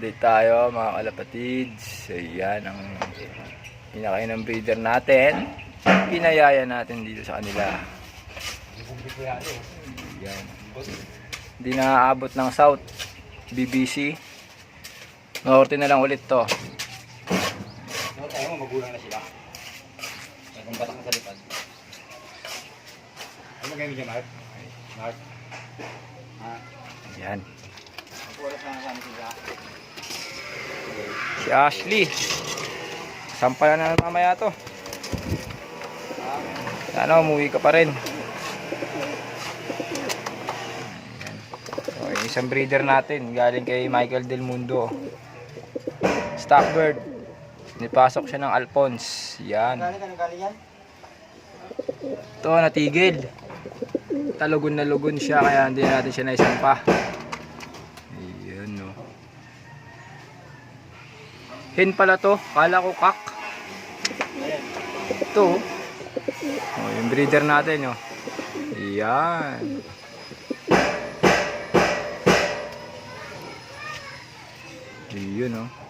Update tayo mga kalapatids. Ayan ang pinakain ng breeder natin. Pinayaya natin dito sa kanila. Ayan. Hindi naaabot ng South BBC. Norte na lang ulit to. Tayo magulang na sila. May kung batak na sa lipad. Ano magayon dyan, Mark? Mark? Ha? Ayan. Oras na nasaan sila. Si Ashley. Sampalan na mamaya to. Sana umuwi ka pa rin. Ayan. So, yung isang breeder natin galing kay Michael Del Mundo. Stockbird. Nipasok siya ng Alphonse. Yan. Galing yan? Ito natigil. Talugon na lugon siya kaya hindi natin siya naisampa. Ayan no. Hen pala to. Kala ko kak. Ito. Oh, yung breeder natin oh. Ayan. Ayan oh.